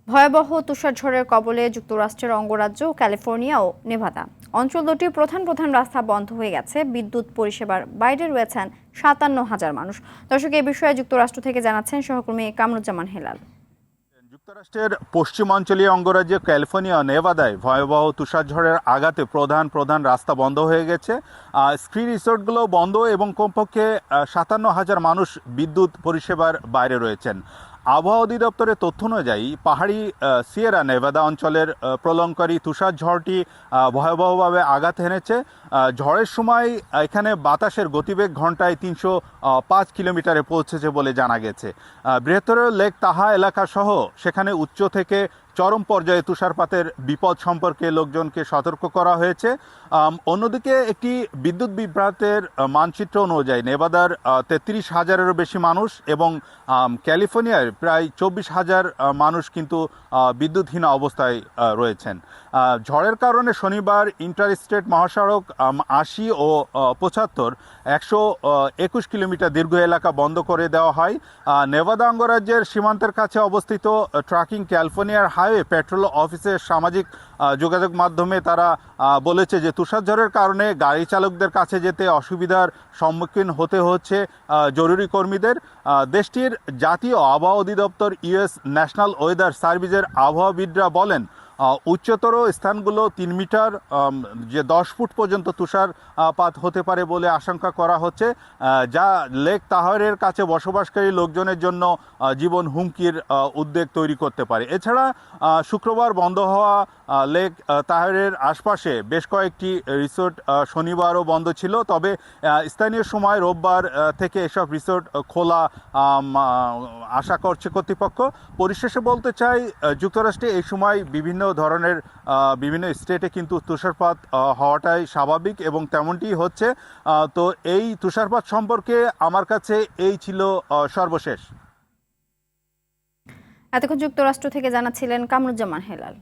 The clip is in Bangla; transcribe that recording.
ভয়াবহ তুষারঝড়ের কবলে যুক্তরাষ্ট্রের অঙ্গরাজ্য ক্যালিফোর্নিয়া ও নেভাদা অঞ্চল দুটির প্রধান প্রধান রাস্তা বন্ধ হয়ে গেছে। বিদ্যুৎ পরিষেবার বাইরে রয়েছেন ৫৭,০০০ মানুষ। দর্শক, এই বিষয়ে যুক্তরাষ্ট্র থেকে জানাচ্ছেন সহকর্মী কামরুজ্জামান হেলাল। যুক্তরাষ্ট্রের পশ্চিমাঞ্চলীয় অঙ্গরাজ্য ক্যালিফোর্নিয়া ও নেভাদায় ভয়াবহ তুষারঝড়ের আঘাতে প্রধান রাস্তা বন্ধ হয়ে গেছে। স্কি রিসোর্টগুলো বন্ধ এবং কমপক্ষে ৫৭,০০০ মানুষ বিদ্যুৎ পরিষেবার বাইরে রয়েছেন। আবহাওয়া অধিদপ্তরের তথ্য অনুযায়ী পাহাড়ি সিয়েরা নেভাদা অঞ্চলের প্রলয়ঙ্কারী তুষারঝড়টি ভয়াবহভাবে আঘাত হেনেছে। ঝড়ের সময় এখানে বাতাসের গতিবেগ ঘন্টায় ৩০৫ কিলোমিটারে পৌঁছেছে বলে জানা গেছে। বৃহত্তর লেক তাহা এলাকা সহ সেখানে উচ্চ থেকে চরম পর্যায়ে তুষারপাতের বিপদ সম্পর্কে লোকজনকে সতর্ক করা হয়েছে। অন্যদিকে একটি বিদ্যুৎ বিভ্রাটের মানচিত্র অনুযায়ী নেভাদার ৩৩,০০০-এরও বেশি মানুষ এবং ক্যালিফোর্নিয়ার প্রায় ২৪,০০০ মানুষ কিন্তু বিদ্যুৎহীন অবস্থায় রয়েছেন। ঝড়ের কারণে শনিবার ইন্টারস্টেট মহাসড়ক ৮০ ও ৭৫ ১২১ কিলোমিটার দীর্ঘ এলাকা বন্ধ করে দেওয়া হয়। নেভাদা অঙ্গরাজ্যের সীমান্তের কাছে অবস্থিত ট্রাকিং ক্যালিফোর্নিয়ার হাইওয়ে পেট্রোল অফিসের সামাজিক যোগাযোগ মাধ্যমে তারা বলেছে যে তুষারঝড়ের কারণে গাড়ি চালকদের কাছে যেতে অসুবিধার সম্মুখীন হতে হচ্ছে জরুরি কর্মীদের। দেশটির জাতীয় আবহাওয়া অধিদপ্তর ইউএস ন্যাশনাল ওয়েদার সার্ভিসের আবহাওয়াবিদরা বলেন উচ্চতর স্থানগুলো ৩ মিটার যে ১০ ফুট পর্যন্ত তুষারপাত হতে পারে বলে আশঙ্কা করা হচ্ছে, যা লেক তাহরের কাছে বসবাসকারী লোকজনের জন্য জীবন হুমকির উদ্বেগ তৈরি করতে পারে। এছাড়া শুক্রবার বন্ধ হওয়া লেক তাহরের আশপাশে বেশ কয়েকটি রিসোর্ট শনিবারও বন্ধ ছিল, তবে স্থানীয় সময় রোববার থেকে এসব রিসোর্ট খোলা আশা করছে কর্তৃপক্ষ। পরিশেষে বলতে চাই, যুক্তরাষ্ট্রে এই সময় বিভিন্ন স্টেটে কিন্তু তুষারপাত হওয়াটাই স্বাভাবিক এবং তেমনটি হচ্ছে। তো এই তুষারপাত সম্পর্কে আমার কাছে এই ছিল সর্বশেষ। এতক্ষণ যুক্তরাষ্ট্র থেকে জানাচ্ছিলেন কামরুজ্জামান হেলাল।